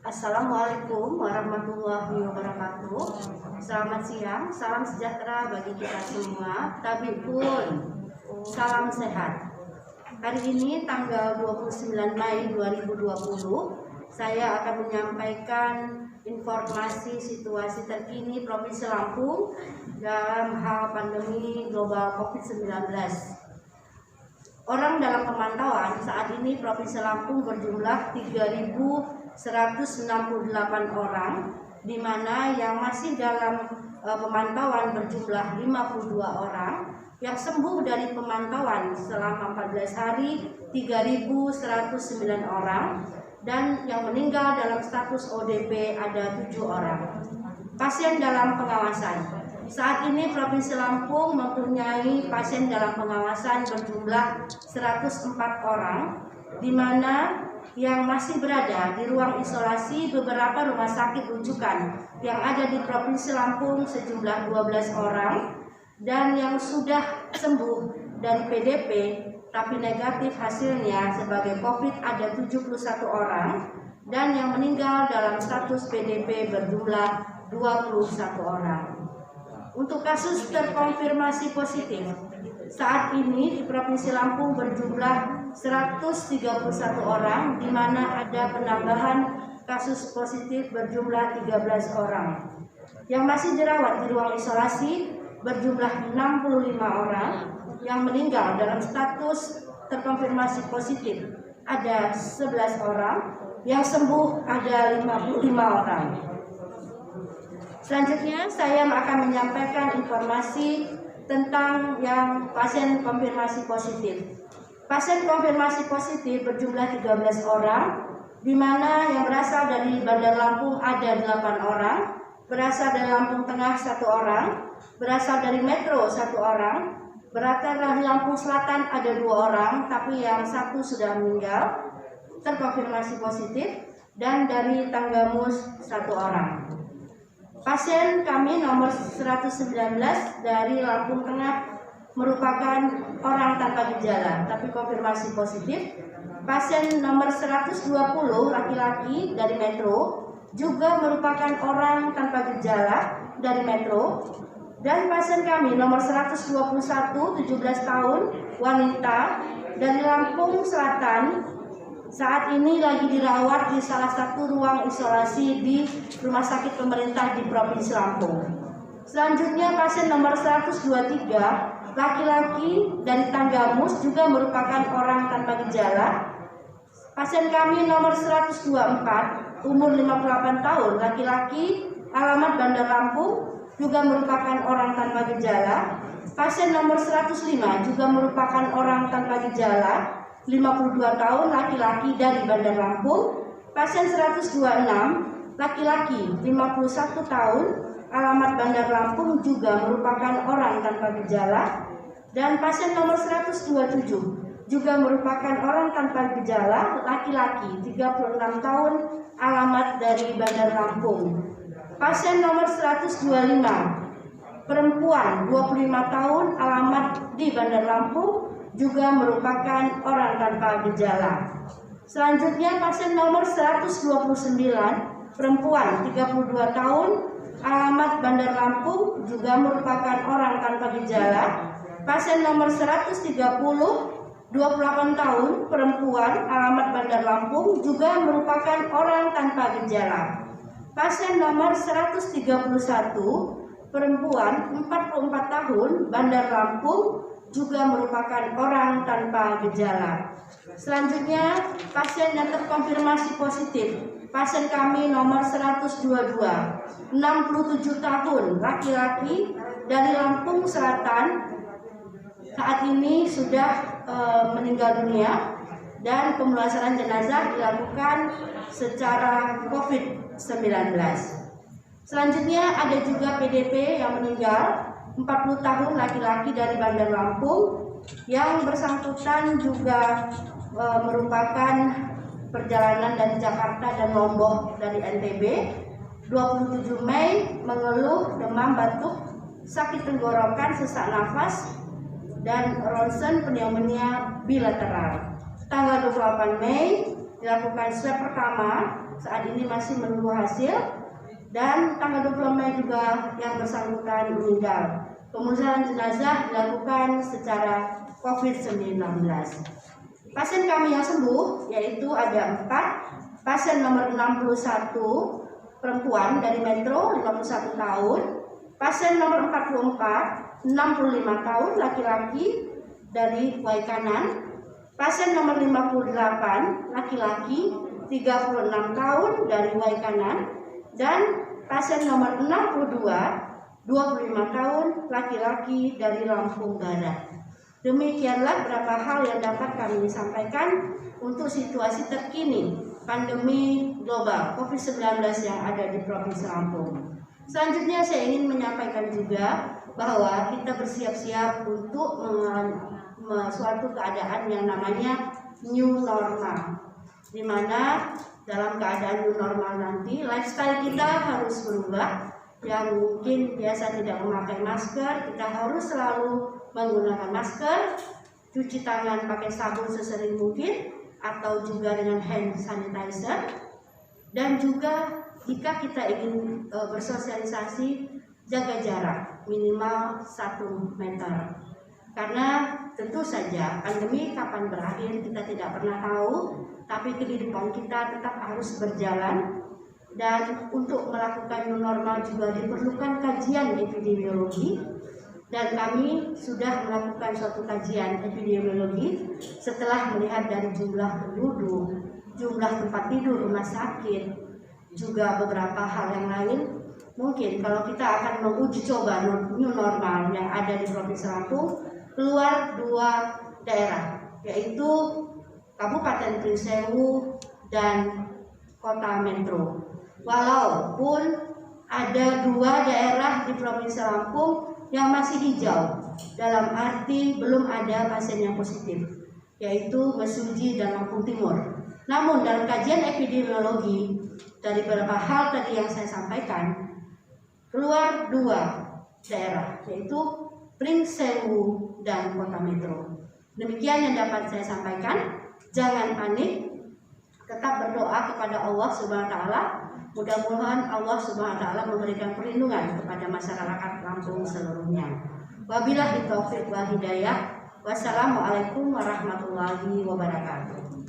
Assalamualaikum warahmatullahi wabarakatuh. Selamat siang, salam sejahtera bagi kita semua. Tabib pun, salam sehat. Hari ini tanggal 29 Mei 2020, saya akan menyampaikan informasi situasi terkini Provinsi Lampung dalam hal pandemi global COVID-19. Orang dalam pemantauan saat ini Provinsi Lampung berjumlah 3.168 orang, di mana yang masih dalam pemantauan berjumlah 52 orang, yang sembuh dari pemantauan selama 14 hari 3.109 orang, dan yang meninggal dalam status ODP ada 7 orang. Pasien dalam pengawasan. Saat ini Provinsi Lampung mempunyai pasien dalam pengawasan berjumlah 104 orang, di mana yang masih berada di ruang isolasi beberapa rumah sakit rujukan yang ada di Provinsi Lampung sejumlah 12 orang, dan yang sudah sembuh dari PDP tapi negatif hasilnya sebagai COVID ada 71 orang, dan yang meninggal dalam status PDP berjumlah 21 orang. Untuk kasus terkonfirmasi positif, saat ini di Provinsi Lampung berjumlah 131 orang, di mana ada penambahan kasus positif berjumlah 13 orang. Yang masih dirawat di ruang isolasi berjumlah 65 orang, yang meninggal dalam status terkonfirmasi positif ada 11 orang, yang sembuh ada 55 orang. Selanjutnya saya akan menyampaikan informasi tentang yang pasien konfirmasi positif. Pasien konfirmasi positif berjumlah 13 orang, di mana yang berasal dari Bandar Lampung ada 8 orang, berasal dari Lampung Tengah 1 orang, berasal dari Metro 1 orang, berasal dari Lampung Selatan ada 2 orang, tapi yang 1 sudah meninggal terkonfirmasi positif, dan dari Tanggamus 1 orang. Pasien kami nomor 119 dari Lampung Tengah merupakan orang tanpa gejala tapi konfirmasi positif. Pasien nomor 120 laki-laki dari Metro juga merupakan orang tanpa gejala dari Metro. Dan pasien kami nomor 121 17 tahun wanita dari Lampung Selatan saat ini lagi dirawat di salah satu ruang isolasi di rumah sakit pemerintah di Provinsi Lampung. Selanjutnya pasien nomor 123 laki-laki dari Tanggamus juga merupakan orang tanpa gejala. Pasien kami nomor 124 umur 58 tahun laki-laki alamat Bandar Lampung juga merupakan orang tanpa gejala. Pasien nomor 105 juga merupakan orang tanpa gejala, 52 tahun laki-laki dari Bandar Lampung. Pasien 126 laki-laki 51 tahun alamat Bandar Lampung juga merupakan orang tanpa gejala. Dan pasien nomor 127 juga merupakan orang tanpa gejala, laki-laki 36 tahun alamat dari Bandar Lampung. Pasien nomor 125 perempuan 25 tahun alamat di Bandar Lampung juga merupakan orang tanpa gejala. Selanjutnya pasien nomor 129 perempuan 32 tahun alamat Bandar Lampung juga merupakan orang tanpa gejala. Pasien nomor 130 28 tahun perempuan alamat Bandar Lampung juga merupakan orang tanpa gejala. Pasien nomor 131 perempuan 44 tahun Bandar Lampung juga merupakan orang tanpa gejala. Selanjutnya pasien yang terkonfirmasi positif. Pasien kami nomor 122 67 tahun laki-laki dari Lampung Selatan saat ini sudah meninggal dunia, dan pemulasaran jenazah dilakukan secara COVID-19. Selanjutnya ada juga PDP yang meninggal 40 tahun laki-laki dari Bandar Lampung, yang bersangkutan juga merupakan perjalanan dari Jakarta dan Lombok dari NTB. 27 Mei mengeluh demam, batuk, sakit tenggorokan, sesak nafas, dan ronsen pneumonia bilateral. Tanggal 28 Mei dilakukan swab pertama, saat ini masih menunggu hasil, dan tanggal 20 Mei juga yang bersangkutan meninggal. Pemusnahan jenazah dilakukan secara COVID-19. Pasien kami yang sembuh yaitu ada 4. Pasien nomor 61 perempuan dari Metro 51 tahun. Pasien nomor 44 65 tahun laki-laki dari Waikanan. Pasien nomor 58 laki-laki 36 tahun dari Waikanan. Dan pasien nomor 62 25 tahun laki-laki dari Lampung Barat. Demikianlah beberapa hal yang dapat kami sampaikan untuk situasi terkini pandemi global COVID-19 yang ada di Provinsi Lampung. Selanjutnya saya ingin menyampaikan juga bahwa kita bersiap-siap untuk suatu keadaan yang namanya new normal, di mana dalam keadaan new normal nanti lifestyle kita harus berubah. Yang mungkin biasa tidak memakai masker, kita harus selalu menggunakan masker, cuci tangan pakai sabun sesering mungkin, atau juga dengan hand sanitizer. Dan juga jika kita ingin bersosialisasi, jaga jarak minimal 1 meter. Karena tentu saja pandemi kapan berakhir kita tidak pernah tahu, tapi kehidupan kita tetap harus berjalan. Dan untuk melakukan new normal juga diperlukan kajian epidemiologi, dan kami sudah melakukan suatu kajian epidemiologi setelah melihat dari jumlah penduduk, jumlah tempat tidur rumah sakit, juga beberapa hal yang lain. Mungkin kalau kita akan menguji coba new normal yang ada di Provinsi Lampung, keluar 2 daerah, yaitu Kabupaten Pringsewu dan Kota Metro. Walaupun ada 2 daerah di Provinsi Lampung yang masih hijau, dalam arti belum ada pasien yang positif, yaitu Mesuji dan Lampung Timur. Namun dalam kajian epidemiologi dari beberapa hal tadi yang saya sampaikan, keluar 2 daerah, yaitu Pringsewu dan Kota Metro. Demikian yang dapat saya sampaikan. Jangan panik, tetap berdoa kepada Allah Subhanahu wa taala. Mudah-mudahan Allah Subhanahu wa taala memberikan perlindungan kepada masyarakat Lampung seluruhnya. Wabillahi taufiq wal hidayah. Wassalamualaikum warahmatullahi wabarakatuh.